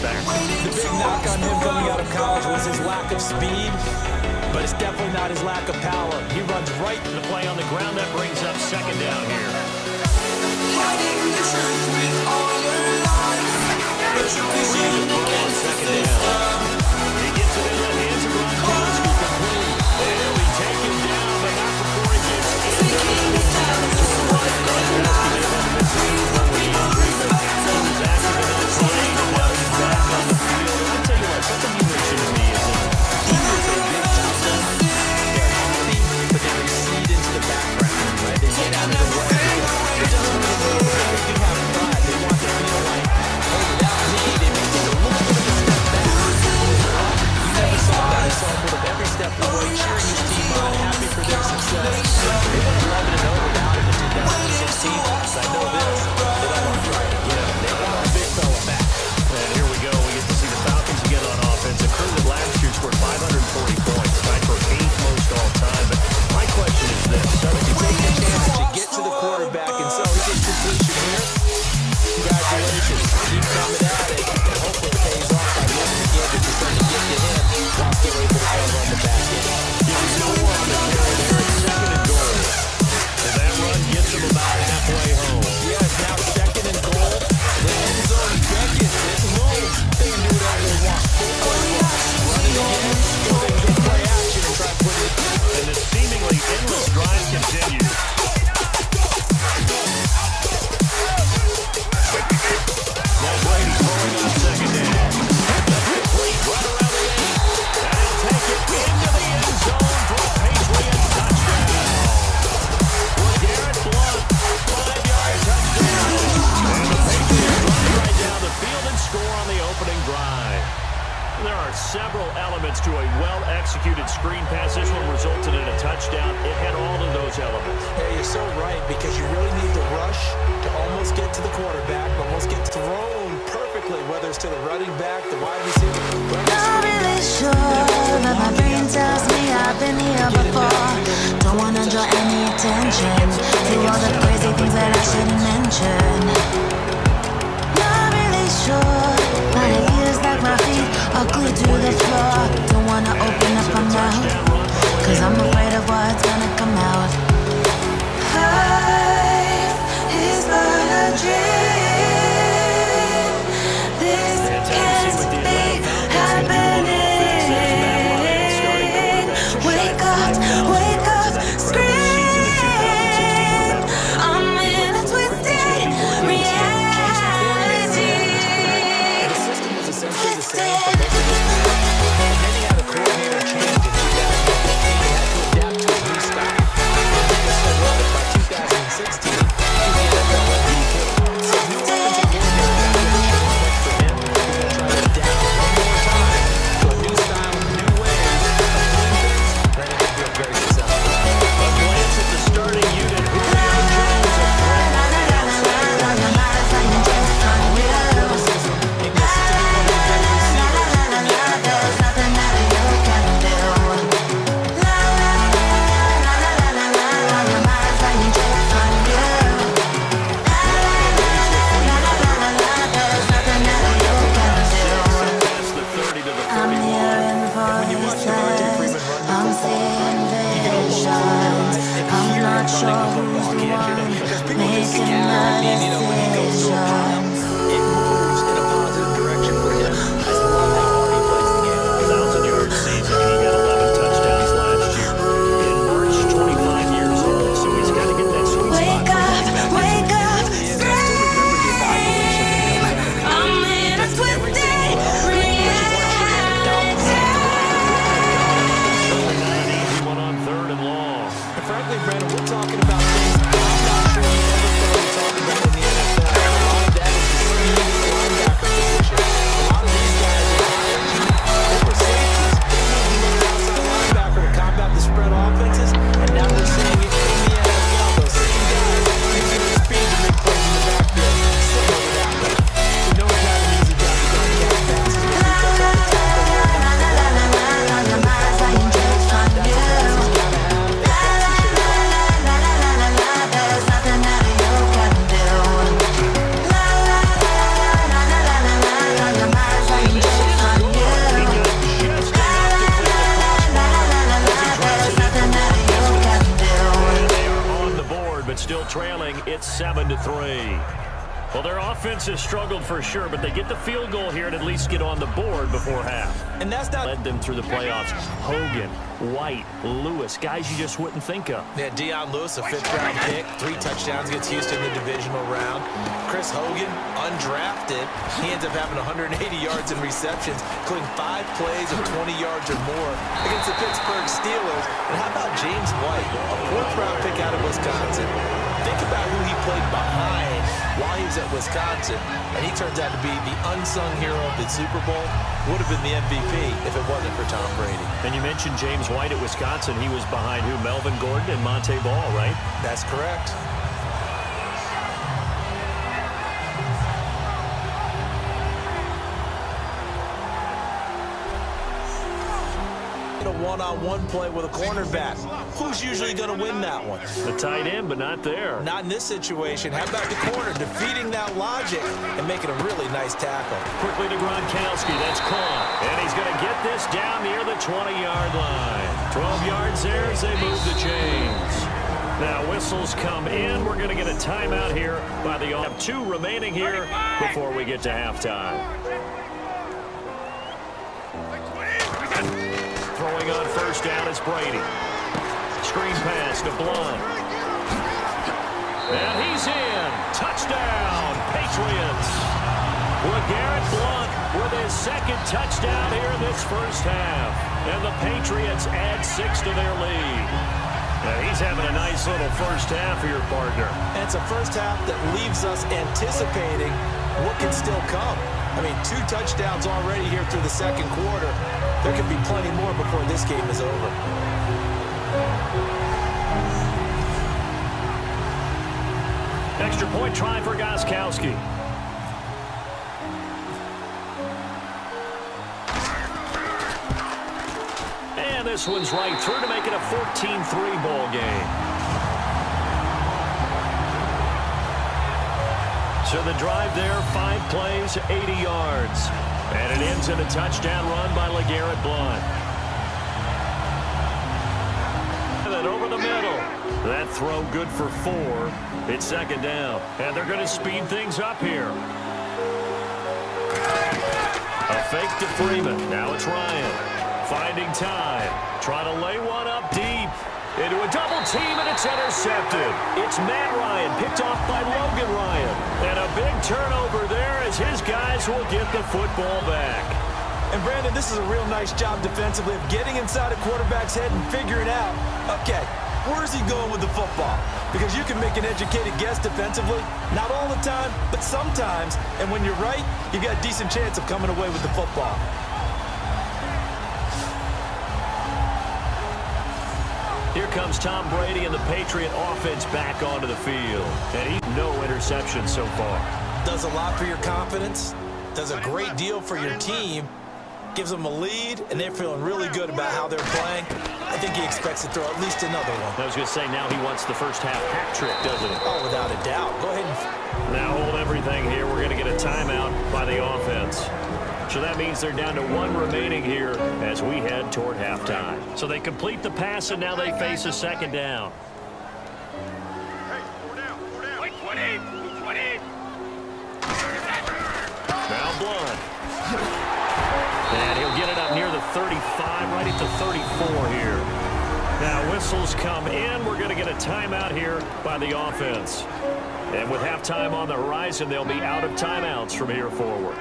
back. The big knock on him coming out of college was his lack of speed, but it's definitely not his lack of power. He runs right. The play on the ground, that brings up second down here. Hiding the truth with all your lies, but you presume against the system. He gets it in the hands of Ron Jones. And he'll be taken down, but not before he gets Taking it down is what they like. People respect him. But they recede into the background, right? They get out of the way. It doesn't mean they do have pride. They want to feel like, hey, without me, they may take a little bit of a step back. You never saw that. I saw him with every step of the way, cheering his team on, happy for their success. They would have loved it over without him in 2016. Because I know this, they don't want to try it again. They want a big fella back. And here we go. We get to see the Falcons again on offense. A crew that last year scored 540 points, tied for 8th most all time. But my question is this. So if you take a chance to get to the quarterback and so he gets completion here, congratulations. Keep coming at it and hope it pays off by the end of the game that you're going to get to him while still able to cover on the back end. Gives no one on the carry there. It's second and goal. And that run gets him about halfway home. Yes, now second and goal. The end zone, he can't get it. Move. They can do whatever they want. Run it again. Go ahead and get play action and try to put it. And the seemingly endless drive continues. Now Brady throwing on second down. That's complete right around the 8. And he'll take it into the end zone for a Patriot touchdown. LeGarrette Blount, 5-yard touchdown. And the Patriots run right down the field and score on the opening drive. There are several elements to a well-executed screen pass. This one resulted in a touchdown. It had all of those elements. Hey, you're so right, because you really need to rush to almost get to the quarterback, almost get thrown perfectly, whether it's to the running back, the wide receiver. Not really sure, but my brain tells me I've been here before. Don't wanna draw any attention to all the crazy things that I shouldn't mention. Not really sure, but it feels like my feet are glued to the floor. Don't wanna open up my mouth, cause I'm afraid of what's gonna come out. Life is but a dream. This can't be happening. Wake up, scream. I'm in a twisted reality. The system was essentially the same for most of the season. And then he had a coordinator change in 2015. He had to adapt to a new style. still trailing. It's 7-3. Well, their offense has struggled for sure, but they get the field goal here and at least get on the board before half. And that's not... Led them through the playoffs. Hogan, White, Lewis, guys you just wouldn't think of. Yeah, Deion Lewis, a 5th-round pick, 3 touchdowns against Houston in the divisional round. Chris Hogan, undrafted. He ends up having 180 yards in receptions, including 5 plays of 20 yards or more against the Pittsburgh Steelers. And how about James White, a 4th-round pick out of Wisconsin? Think about who he played behind while he was at Wisconsin, and he turns out to be the unsung hero of the Super Bowl. Would have been the MVP if it wasn't for Tom Brady. And you mentioned James White at Wisconsin. He was behind who? Melvin Gordon and Monte Ball, right? That's correct. A one-on-one play with a cornerback. Who's usually going to win that one? The tight end, but not there. Not in this situation. How about the corner defeating that logic and making a really nice tackle? Quickly to Gronkowski. That's caught. And he's going to get this down near the 20-yard line. 12 yards there as they move the chains. Now whistles come in. We're going to get a timeout here by the... Have 2 remaining here before we get to halftime. Throwing on first down is Brady. Screen pass to Blunt. And he's in. Touchdown, Patriots. LeGarrette Blunt with his 2nd touchdown here in this first half. And the Patriots add 6 to their lead. And he's having a nice little first half here, partner. And it's a first half that leaves us anticipating what can still come. I mean, 2 touchdowns already here through the 2nd quarter. There could be plenty more before this game is over. Extra point try for Gronkowski. And this one's right through to make it a 14-3 ball game. So the drive there, 5 plays, 80 yards. And it ends in a touchdown run by LeGarrette Blunt. And then over the middle. That throw good for 4. It's 2nd down. And they're going to speed things up here. A fake to Freeman. Now it's Ryan. Finding time. Trying to lay one up deep. Into a double team, and it's intercepted. It's Matt Ryan, picked off by Logan Ryan. And a big turnover there as his guys will get the football back. And Brandon, this is a real nice job defensively of getting inside a quarterback's head and figuring out, okay, where's he going with the football? Because you can make an educated guess defensively, not all the time, but sometimes. And when you're right, you got a decent chance of coming away with the football. Here comes Tom Brady and the Patriot offense back onto the field. And he's no interception so far. Does a lot for your confidence, does a great deal for your team, gives them a lead, and they're feeling really good about how they're playing. I think he expects to throw at least another one. I was going to say, now he wants the first half hat trick, doesn't he? Oh, without a doubt. Go ahead and... Now hold everything here. We're going to get a timeout by the offense. So that means they're down to 1 remaining here as we head toward halftime. So they complete the pass, and now they face a 2nd down. Now Blunt. And he'll get it up near the 35, right at the 34 here. Now whistles come in. We're going to get a timeout here by the offense. And with halftime on the horizon, they'll be out of timeouts from here forward.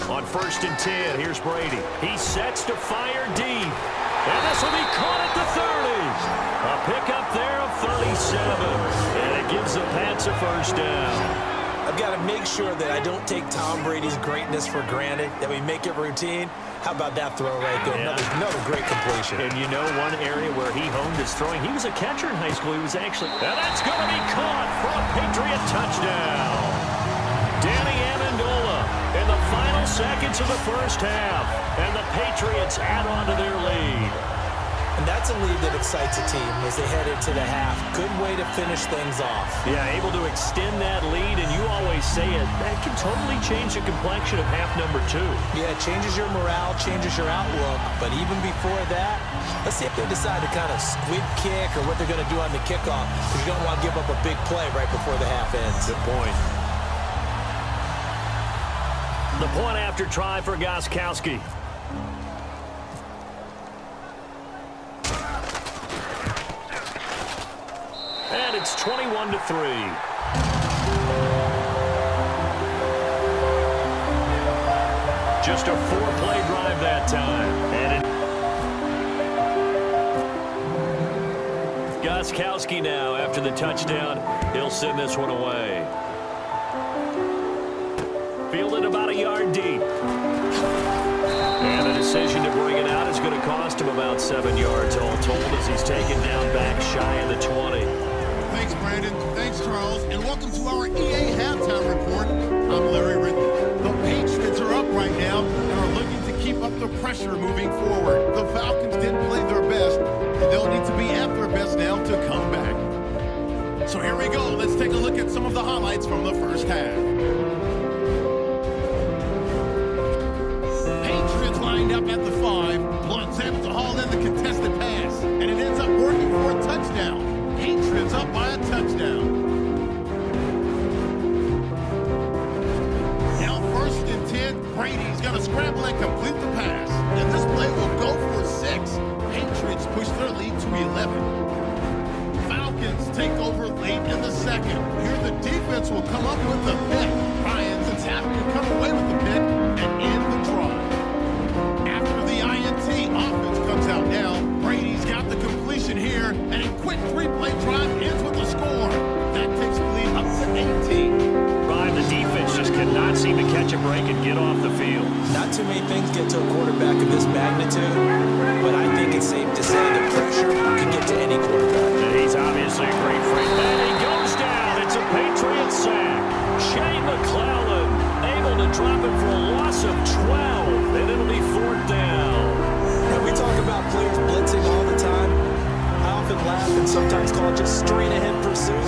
On 1st and 10, here's Brady. He sets to fire deep. And this will be caught at the 30. A pickup there of 37. And it gives the Pats a first down. I've got to make sure that I don't take Tom Brady's greatness for granted, that we make it routine. How about that throw right there? Yeah. Another great completion. And you know one area where he honed his throwing? He was a catcher in high school. He was actually... And that's going to be caught for a Patriot touchdown. Danny Amendola in the final seconds of the first half. And the Patriots add on to their lead. And that's a lead that excites a team as they head into the half. Good way to finish things off. Yeah, able to extend that lead, and you always say it, that can totally change the complexion of half number 2. Yeah, it changes your morale, changes your outlook. But even before that, let's see if they decide to kind of squib kick or what they're going to do on the kickoff, because you don't want to give up a big play right before the half ends. Good point. The point after try for Gostkowski. And it's 21-3. Just a 4-play drive that time. And Gostkowski now, after the touchdown, he'll send this one away. Fielded about a yard deep. And the decision to bring it out is going to cost him about 7 yards all told as he's taken down back shy of the 20. Thanks, Brandon. Thanks, Charles. And welcome to our EA Halftime Report. I'm Larry Ridley. The Patriots are up right now and are looking to keep up the pressure moving forward. The Falcons didn't play their best, and they'll need to be at their best now to come back. So here we go. Let's take a look at some of the highlights from the first half. Patriots lined up at the 5. Blunt's able to haul in the contested pass, and it ends up working for a touchdown. Patriots up by a touchdown. Now 1st and 10, Brady's going to scramble and complete the pass. And this play will go for 6. Patriots push their lead to 11. Falcons take over late in the 2nd. Here the defense will come up with the pick. Ryans having to come away with the pick and end the drive. After the INT, offense comes out now. Brady's got the completion here, and a quick 3-play drive ends with a score. That takes the lead up to 18. The defense just cannot seem to catch a break and get off the field. Not too many things get to a quarterback of this magnitude, but I think it's safe to say that pressure can get to any quarterback. And he's obviously a great friend. And he goes down. It's a Patriot sack. Shane McClellan able to drop it for a loss of 12, and it'll be 4th down. And we talk about players blitzing all the time. I often laugh and sometimes call it just straight-ahead pursuit.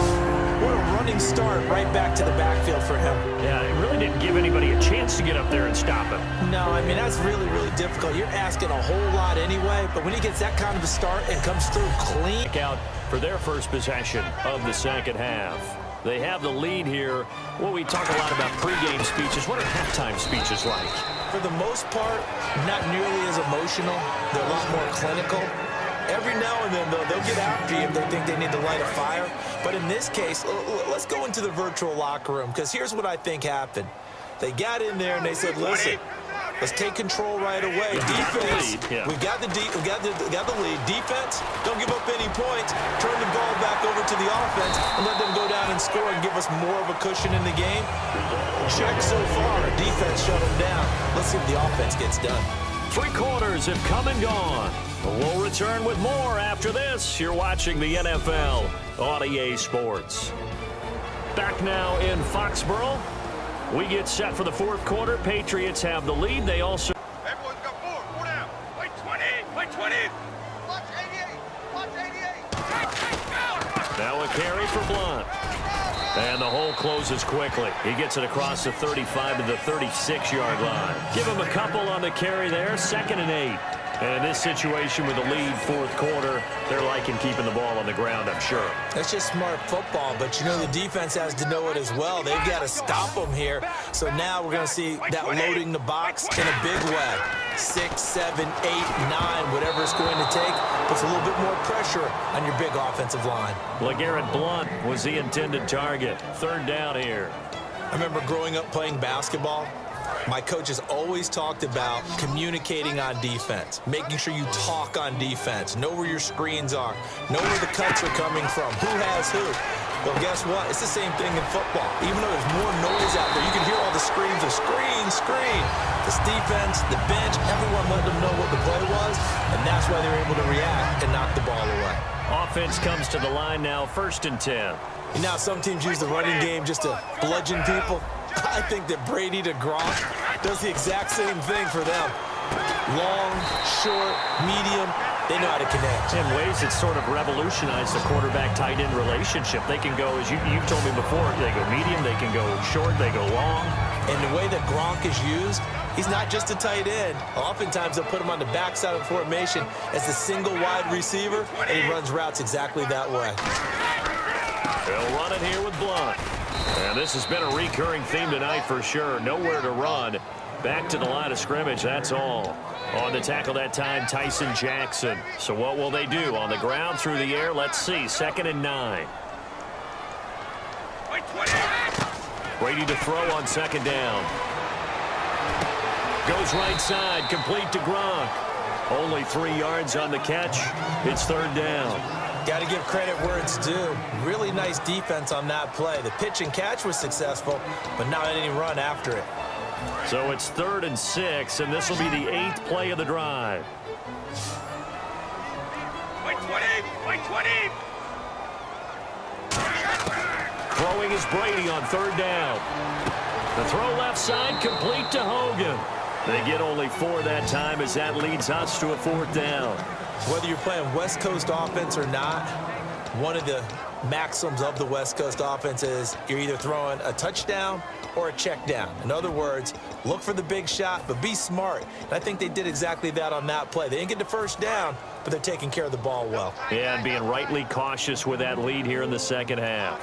What a running start right back to the backfield for him. Yeah, it really didn't give anybody a chance to get up there and stop him. No, I mean, that's really, really difficult. You're asking a whole lot anyway, but when he gets that kind of a start and comes through clean. Out for their first possession of the second half. They have the lead here. Well, we talk a lot about pregame speeches. What are halftime speeches like? For the most part, not nearly as emotional. They're a lot more clinical. Every now and then, though, they'll get after you if they think they need to light a fire. But in this case, let's go into the virtual locker room, because here's what I think happened. They got in there and they said, listen, let's take control right away. Defense, we got the lead. Defense, don't give up any points. Turn the ball back over to the offense and let them go down and score and give us more of a cushion in the game. Check so far. Defense shut them down. Let's see if the offense gets done. 3 quarters have come and gone. We'll return with more after this. You're watching the NFL on EA Sports. Back now in Foxborough. We get set for the 4th quarter. Patriots have the lead. They also... Everyone's got 4 down. Wait 20, wait 20. Watch 88, watch 88. Now a carry for Blunt. And the hole closes quickly. He gets it across the 35 to the 36-yard line. Give him a couple on the carry there. 2nd and 8. And in this situation with the lead 4th quarter, they're liking keeping the ball on the ground, I'm sure. That's just smart football, but you know the defense has to know it as well. They've got to stop them here. So now we're going to see that loading the box in a big way. 6, 7, 8, 9, whatever it's going to take, puts a little bit more pressure on your big offensive line. LeGarrette Blunt was the intended target. 3rd down here. I remember growing up playing basketball. My coaches always talked about communicating on defense, making sure you talk on defense, know where your screens are, know where the cuts are coming from, who has who. Well, guess what? It's the same thing in football. Even though there's more noise out there, you can hear all the screams of screen, screen. This defense, the bench, everyone let them know what the play was, and that's why they were able to react and knock the ball away. Offense comes to the line now, 1st and 10. And now some teams use the running game just to bludgeon people. I think that Brady to Gronk does the exact same thing for them. Long, short, medium, They know how to connect. In ways that sort of revolutionized the quarterback-tight end relationship. They can go, as you told me before, they go medium, they can go short, they go long. And the way that Gronk is used, he's not just a tight end. Oftentimes, they'll put him on the backside of formation as the single wide receiver, and he runs routes exactly that way. They'll run it here with Blunt. And this has been a recurring theme tonight for sure. Nowhere to run. Back to the line of scrimmage, that's all. On the tackle that time, Tyson Jackson. So what will they do? On the ground, through the air, let's see. 2nd and 9. Brady to throw on 2nd down. Goes right side, complete to Gronk. Only 3 yards on the catch. It's 3rd down. Got to give credit where it's due. Really nice defense on that play. The pitch and catch was successful, but not any run after it. So it's 3rd and 6, and this will be the 8th play of the drive. By 20! Throwing is Brady on 3rd down. The throw left side, complete to Hogan. They get only 4 that time as that leads us to a 4th down. Whether you're playing West Coast offense or not, one of the maxims of the West Coast offense is you're either throwing a touchdown or a check down. In other words, look for the big shot, but be smart. And I think they did exactly that on that play. They didn't get the 1st down, but they're taking care of the ball well. Yeah, and being rightly cautious with that lead here in the 2nd half.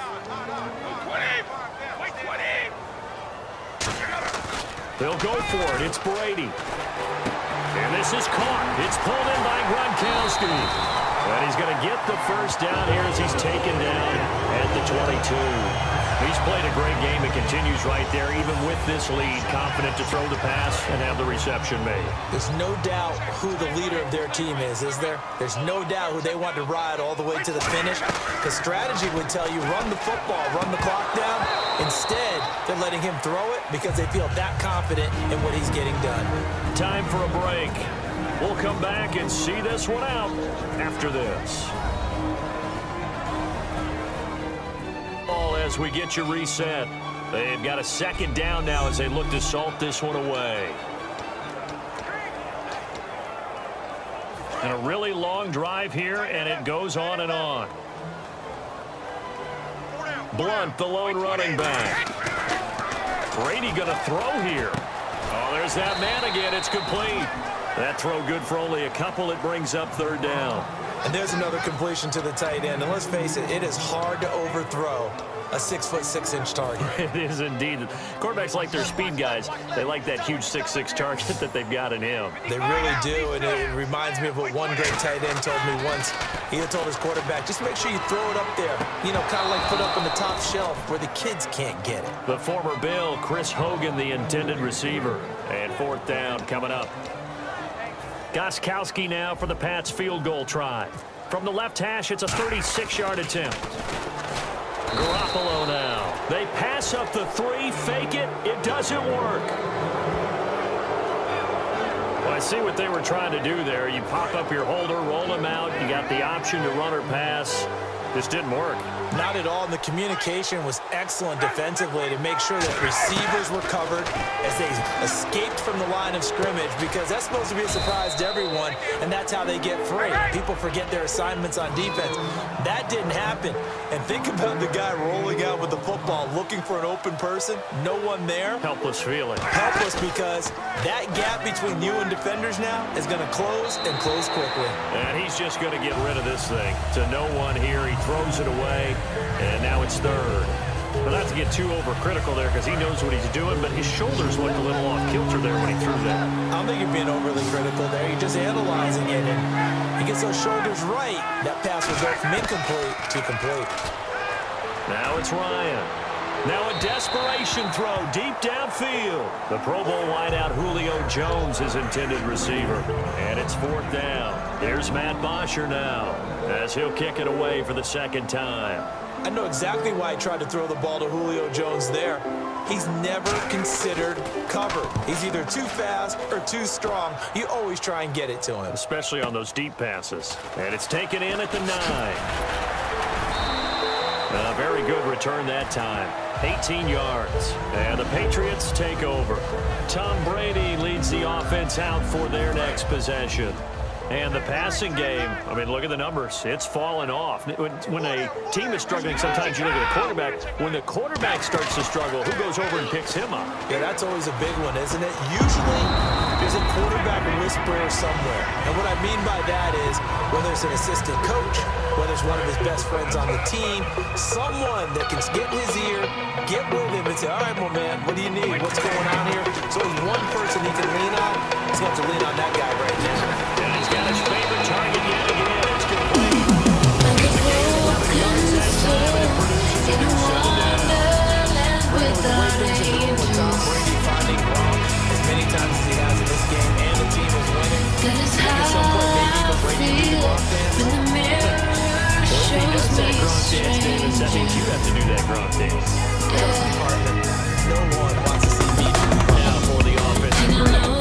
They'll go for it. It's Brady. And this is caught. It's pulled in by Gronkowski. And he's going to get the 1st down here as he's taken down at the 22. He's played a great game. It continues right there, even with this lead, confident to throw the pass and have the reception made. There's no doubt who the leader of their team is there? There's no doubt who they want to ride all the way to the finish. Because strategy would tell you, run the football, run the clock down. Instead, they're letting him throw it because they feel that confident in what he's getting done. Time for a break. We'll come back and see this one out after this. As we get you reset, they've got a 2nd down now as they look to salt this one away. And a really long drive here, and it goes on and on. Blunt, the lone running back. Brady going to throw here. Oh, there's that man again. It's complete. That throw good for only a couple. It brings up 3rd down. And there's another completion to the tight end. And let's face it, it is hard to overthrow a 6'6" target. It is indeed. Quarterbacks like their speed guys. They like that huge 6'6" target that they've got in him. They really do, and it reminds me of what one great tight end told me once. He had told his quarterback, just make sure you throw it up there. You know, kind of like put up on the top shelf where the kids can't get it. The former Bill, Chris Hogan, the intended receiver. And 4th down coming up. Gostkowski now for the Pats field goal try. From the left hash, it's a 36-yard attempt. Garoppolo now. They pass up the 3, fake it. It doesn't work. Well, I see what they were trying to do there. You pop up your holder, roll him out. You got the option to run or pass. This didn't work. Not at all, and the communication was excellent defensively to make sure that receivers were covered as they escaped from the line of scrimmage, because that's supposed to be a surprise to everyone, and that's how they get free. People forget their assignments on defense. That didn't happen. And think about the guy rolling out with the football, looking for an open person, no one there. Helpless feeling. Helpless, because that gap between you and defenders now is going to close, and close quickly. And he's just going to get rid of this thing to no one here. He throws it away, and now it's 3rd. But not to get too overcritical there, because he knows what he's doing, but his shoulders looked a little off kilter there when he threw that. I don't think you're being overly critical there. You're just analyzing it, and he gets those shoulders right. That pass will go from incomplete to complete. Now it's Ryan. Now a desperation throw deep downfield. The Pro Bowl wideout Julio Jones is intended receiver. And it's 4th down. Here's Matt Bosher now as he'll kick it away for the 2nd time. I know exactly why he tried to throw the ball to Julio Jones there. He's never considered covered. He's either too fast or too strong. You always try and get it to him. Especially on those deep passes. And it's taken in at the 9. A very good return that time. 18 yards. And the Patriots take over. Tom Brady leads the offense out for their next possession. And the passing game, I mean, look at the numbers. It's fallen off. When a team is struggling, sometimes you look at the quarterback. When the quarterback starts to struggle, who goes over and picks him up? Yeah, that's always a big one, isn't it? Usually, there's a quarterback whisperer somewhere. And what I mean by that is, whether it's an assistant coach, whether it's one of his best friends on the team, someone that can get in his ear, get with him and say, all right, well, man, what do you need? What's going on here? So there's one person he can lean on. He's going to have to lean on that guy right now. And he's got his favorite target yet again. It's complete. It's a gain of 11 yards that time, and it produces a new set down. One of the great things in the with Tom Brady finding Gronk as many times as he has in this game, and the team is winning. At some point, maybe even Brady needs the Gronk dance. Well, if he does that Gronk dance, Davis, that means you have to do that Gronk dance. Trust me, partner. No one wants to see me do the Gronk. Now for the offensive group.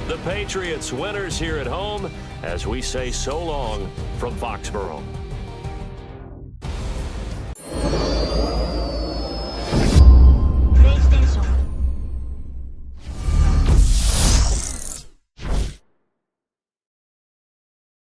The Patriots winners here at home as we say so long from Foxborough.